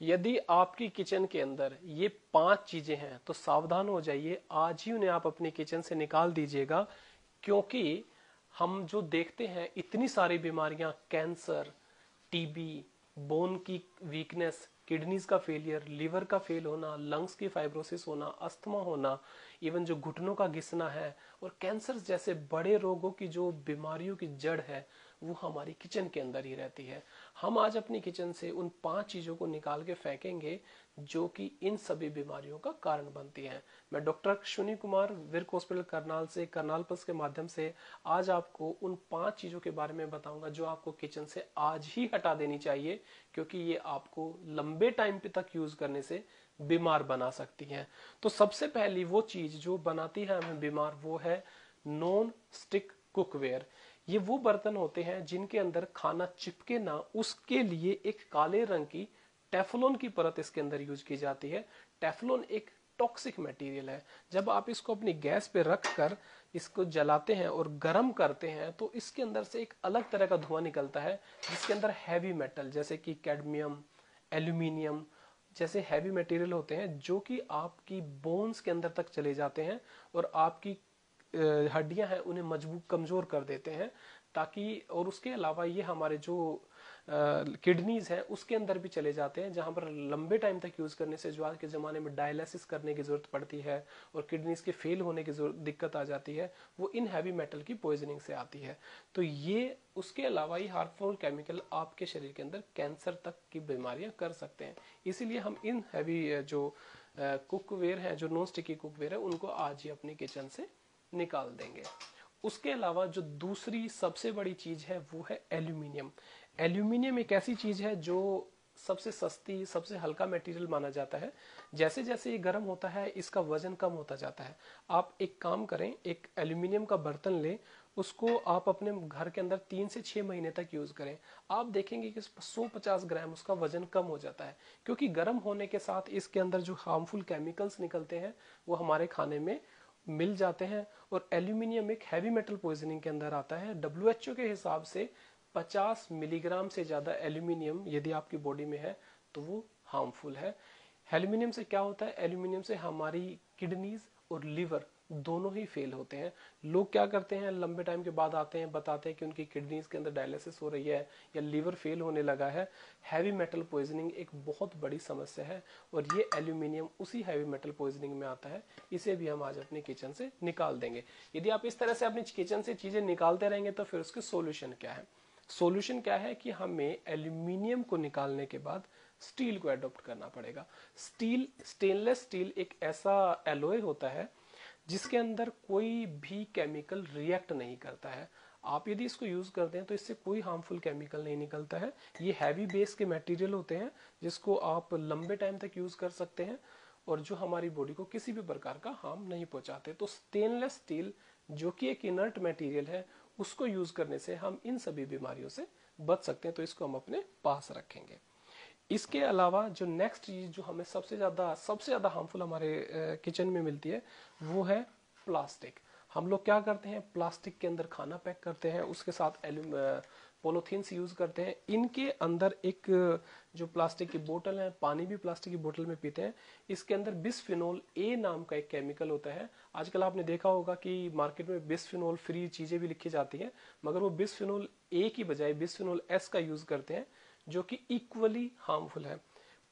यदि आपकी किचन के अंदर ये 5 चीजें हैं तो सावधान हो जाइए, आज ही उन्हें आप अपनी किचन से निकाल दीजिएगा। क्योंकि हम जो देखते हैं इतनी सारी बीमारियां, कैंसर, टीबी, बोन की वीकनेस, किडनीज का फेलियर, लिवर का फेल होना, लंग्स की फाइब्रोसिस होना, अस्थमा होना, इवन जो घुटनों का घिसना है और कैंसर जैसे बड़े रोगों की जो बीमारियों की जड़ है वो हमारी किचन के अंदर ही रहती है। हम आज अपनी किचन से उन 5 चीजों को निकाल के फेंकेंगे जो कि इन सभी बीमारियों का कारण बनती हैं। मैं डॉक्टर अश्विनी कुमार, विर्क हॉस्पिटल करनाल से, करनाल प्लस के माध्यम से आज आपको उन 5 चीजों के बारे में बताऊंगा जो आपको किचन से आज ही हटा देनी चाहिए, क्योंकि ये आपको लंबे टाइम तक यूज करने से बीमार बना सकती हैं। तो सबसे पहली वो चीज जो बनाती है हमें बीमार, वो है नॉन स्टिक कुकवेयर। ये वो बर्तन होते हैं जिनके अंदर खाना चिपके ना, उसके लिए एक काले रंग की टेफलॉन की परत इसके अंदर यूज की जाती है। टेफलॉन एक टॉक्सिक मटेरियल है। जब आप इसको अपनी गैस पे रख कर इसको जलाते हैं और गर्म करते हैं तो इसके अंदर से एक अलग तरह का धुआं निकलता है, जिसके अंदर हैवी मेटल जैसे कि कैडमियम, एल्यूमिनियम जैसे हैवी मटेरियल होते हैं जो कि आपकी बोन्स के अंदर तक चले जाते हैं और आपकी हड्डियां हैं उन्हें मजबूत कमजोर कर देते हैं। ताकि और उसके अलावा ये हमारे जो किडनीज है उसके अंदर भी चले जाते हैं, जहां पर लंबे टाइम तक यूज करने से जो आज के जमाने में डायलिसिस करने की जरूरत पड़ती है और किडनीज के फेल होने की दिक्कत आ जाती है, वो इन हैवी मेटल की पॉइजनिंग से आती है। तो ये उसके अलावा ये हार्मफुल केमिकल आपके शरीर के अंदर कैंसर तक की बीमारियां कर सकते हैं। इसीलिए हम इन हैवी जो कुकवेयर है, जो नॉन स्टिकी कुकवेयर है, उनको आज ही अपनी किचन से निकाल देंगे। उसके अलावा जो दूसरी सबसे बड़ी चीज है वो है एल्यूमिनियम। एल्यूमिनियम एक ऐसी चीज है जो सबसे सस्ती, सबसे हल्का मटेरियल माना जाता है। जैसे जैसे ये गर्म होता है इसका वजन कम होता जाता है। आप एक काम करें, एक एल्यूमिनियम का बर्तन लें, उसको आप अपने घर के अंदर 3 से 6 महीने तक यूज करें। आप देखेंगे कि 150 ग्राम उसका वजन कम हो जाता है, क्योंकि गर्म होने के साथ इसके अंदर जो हार्मफुल केमिकल्स निकलते हैं वो हमारे खाने में मिल जाते हैं। और एल्यूमिनियम एक हैवी मेटल पॉइजनिंग के अंदर आता है। डब्ल्यूएचओ के हिसाब से 50 मिलीग्राम से ज्यादा एल्यूमिनियम यदि आपकी बॉडी में है तो वो हार्मफुल है। एल्यूमिनियम से क्या होता है, एल्यूमिनियम से हमारी किडनीज और लिवर दोनों ही फेल होते हैं। लोग क्या करते हैं, लंबे टाइम के बाद आते हैं, बताते हैं कि उनकी किडनीज के अंदर डायलिसिस हो रही है या लिवर फेल होने लगा है। हैवी मेटल पॉइजनिंग एक बहुत बड़ी समस्या है और ये एल्यूमिनियम उसी हैवी मेटल पॉइजनिंग में आता है। इसे भी हम आज अपनी किचन से निकाल देंगे। यदि आप इस तरह से अपनी किचन से चीजें निकालते रहेंगे तो फिर उसके सॉल्यूशन क्या है? सॉल्यूशन क्या है कि हमें एल्यूमिनियम को निकालने के बाद स्टील को अडॉप्ट करना पड़ेगा। स्टेनलेस स्टील एक ऐसा एलॉय होता है जिसके अंदर कोई भी केमिकल रिएक्ट नहीं करता है। आप यदि इसको यूज करते हैं तो इससे कोई हार्मफुल केमिकल नहीं निकलता है। ये हैवी बेस के मटेरियल होते हैं जिसको आप लंबे टाइम तक यूज कर सकते हैं और जो हमारी बॉडी को किसी भी प्रकार का हार्म नहीं पहुंचाते। तो स्टेनलेस स्टील जो कि एक इनर्ट मटेरियल है, उसको यूज करने से हम इन सभी बीमारियों से बच सकते हैं। तो इसको हम अपने पास रखेंगे। इसके अलावा जो नेक्स्ट चीज जो हमें सबसे ज्यादा हार्मफुल हमारे किचन में मिलती है वो है प्लास्टिक। हम लोग क्या करते हैं, प्लास्टिक के अंदर खाना पैक करते हैं, उसके साथ पॉलीथीन्स यूज करते हैं। इनके अंदर एक जो प्लास्टिक की बोतल है, पानी भी प्लास्टिक की बोतल में पीते हैं, इसके अंदर बिस्फिनोल ए नाम का एक केमिकल होता है। आजकल आपने देखा होगा कि मार्केट में बिस्फिनोल फ्री चीजें भी लिखी जाती हैं, मगर वो बिस्फिनोल ए की बजाय बिस्फिनोल एस का यूज करते हैं, जो कि इक्वली हार्मफुल है।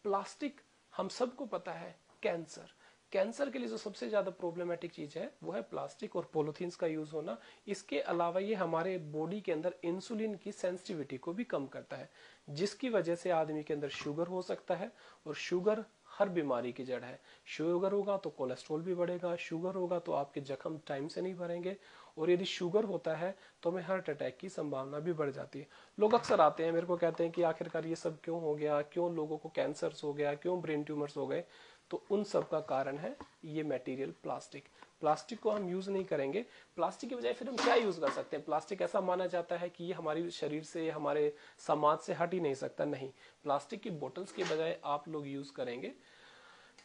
प्लास्टिक हम सबको पता है कैंसर, कैंसर के लिए जो सबसे ज्यादा प्रॉब्लमेटिक चीज है वो है प्लास्टिक और पॉलीथीन्स का यूज होना। इसके अलावा ये हमारे बॉडी के अंदर इंसुलिन की सेंसिटिविटी को भी कम करता है, जिसकी वजह से आदमी के अंदर शुगर हो सकता है। और शुगर हर बीमारी की जड़ है। शुगर होगा तो कोलेस्ट्रॉल भी बढ़ेगा, शुगर होगा तो आपके जख्म टाइम से नहीं भरेंगे, और यदि शुगर होता है तो हमें हार्ट अटैक की संभावना भी बढ़ जाती है। लोग अक्सर आते हैं मेरे को, कहते हैं कि आखिरकार ये सब क्यों हो गया, क्यों लोगों को कैंसर्स हो गया, क्यों ब्रेन ट्यूमर्स हो गए। तो उन सब का कारण है ये मटेरियल प्लास्टिक। प्लास्टिक को हम यूज नहीं करेंगे। प्लास्टिक की बजाय फिर हम क्या यूज कर सकते हैं? प्लास्टिक ऐसा माना जाता है कि ये हमारे शरीर से, हमारे समाज से हट ही नहीं सकता। नहीं, प्लास्टिक की बोतल्स के बजाय आप लोग यूज करेंगे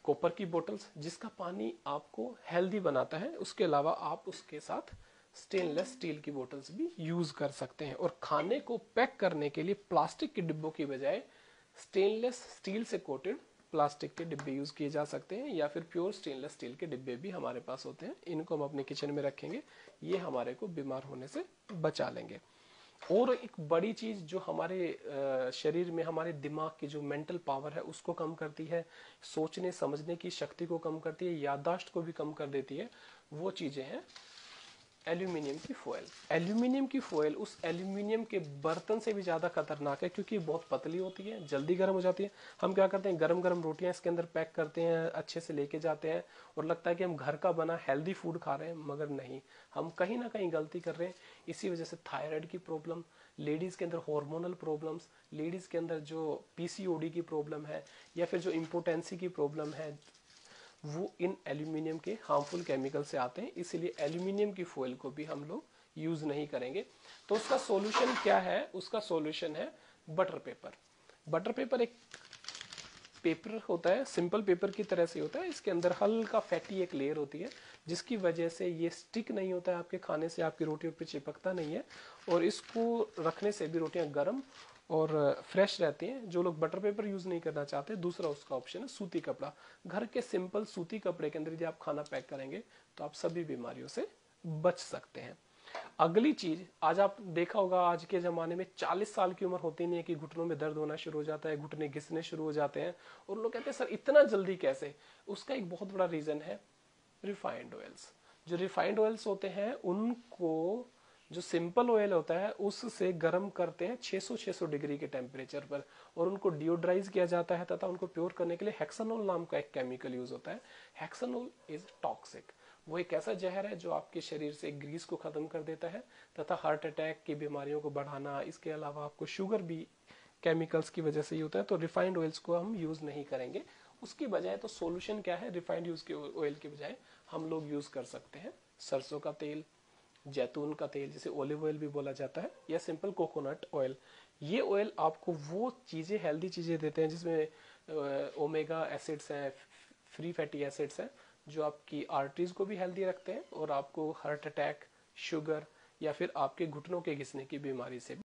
कॉपर की बोतल्स, जिसका पानी आपको हेल्दी बनाता है। उसके अलावा आप उसके साथ स्टेनलेस स्टील की बोतल्स भी यूज कर सकते हैं। और खाने को पैक करने के लिए प्लास्टिक के डिब्बों की बजाय स्टेनलेस स्टील से कोटेड प्लास्टिक के डिब्बे यूज किए जा सकते हैं, या फिर प्योर स्टेनलेस स्टील के डिब्बे भी हमारे पास होते हैं। इनको हम अपने किचन में रखेंगे, ये हमारे को बीमार होने से बचा लेंगे। और एक बड़ी चीज जो हमारे शरीर में हमारे दिमाग की जो मेंटल पावर है उसको कम करती है, सोचने समझने की शक्ति को कम करती है, याददाश्त को भी कम कर देती है, वो चीजें हैं एल्यूमिनियम की फॉयल। एल्यूमिनियम की फॉयल उस एल्यूमिनियम के बर्तन से भी ज्यादा खतरनाक है, क्योंकि बहुत पतली होती है, जल्दी गर्म हो जाती है। हम क्या करते हैं, गरम गरम रोटियां इसके अंदर पैक करते हैं, अच्छे से लेके जाते हैं, और लगता है कि हम घर का बना हेल्दी फूड खा रहे हैं, मगर नहीं, हम कहीं ना कहीं गलती कर रहे हैं। इसी वजह से थायराइड की प्रॉब्लम, लेडीज के अंदर हार्मोनल प्रॉब्लम्स, लेडीज के अंदर जो पीसीओडी की प्रॉब्लम है, या फिर जो इम्पोटेंसी की प्रॉब्लम है, वो इन एल्यूमिनियम के हार्मफुल केमिकल से आते हैं। इसलिए एल्यूमिनियम की फॉयल को भी हम लोग यूज नहीं करेंगे। तो उसका सॉल्यूशन क्या है? उसका सॉल्यूशन है बटर पेपर। बटर पेपर एक पेपर होता है, सिंपल पेपर की तरह से होता है, इसके अंदर हल्का फैटी एक लेयर होती है, जिसकी वजह से ये स्टिक नहीं होता है आपके खाने से, आपकी रोटियों पे चिपकता नहीं है, और इसको रखने से भी रोटियां गर्म और फ्रेश रहती हैं। जो लोग बटर पेपर यूज नहीं करना चाहते, दूसरा उसका ऑप्शन है सूती कपड़ा। घर के सिंपल सूती कपड़े के अंदर यदि आप खाना पैक करेंगे तो आप सभी बीमारियों से बच सकते हैं। अगली चीज, आज आप देखा होगा आज के जमाने में 40 साल की उम्र होती नहीं है कि घुटनों में दर्द होना शुरू हो जाता है, घुटने घिसने शुरू हो जाते हैं, और लोग कहते हैं सर इतना जल्दी कैसे? उसका एक बहुत बड़ा रीजन है रिफाइंड ऑयल्स। जो रिफाइंड ऑयल्स होते हैं उनको जो सिंपल ऑयल होता है उससे गर्म करते हैं 600 डिग्री के टेम्परेचर पर, और उनको डिओड्राइज किया जाता है, तथा उनको प्योर करने के लिए हेक्सानोल नाम का एक केमिकल यूज होता है। हेक्सानोल इज टॉक्सिक। वो एक ऐसा जहर है जो आपके शरीर से ग्रीस को खत्म कर देता है, तथा हार्ट अटैक की बीमारियों को बढ़ाना, इसके अलावा आपको शुगर भी केमिकल्स की वजह से ही होता है। तो रिफाइंड ऑयल्स को हम यूज नहीं करेंगे। उसकी बजाय तो सॉल्यूशन क्या है? रिफाइंड यूज के ऑयल के बजाय हम लोग यूज कर सकते हैं सरसों का तेल, जैतून का तेल जिसे ऑलिव ऑयल भी बोला जाता है, या सिंपल कोकोनट ऑयल। ये ऑयल आपको वो चीजें, हेल्दी चीजें देते हैं जिसमें ओमेगा एसिड्स हैं, फ्री फैटी एसिड्स हैं, जो आपकी आर्टरीज को भी हेल्दी रखते हैं, और आपको हार्ट अटैक, शुगर, या फिर आपके घुटनों के घिसने की बीमारी से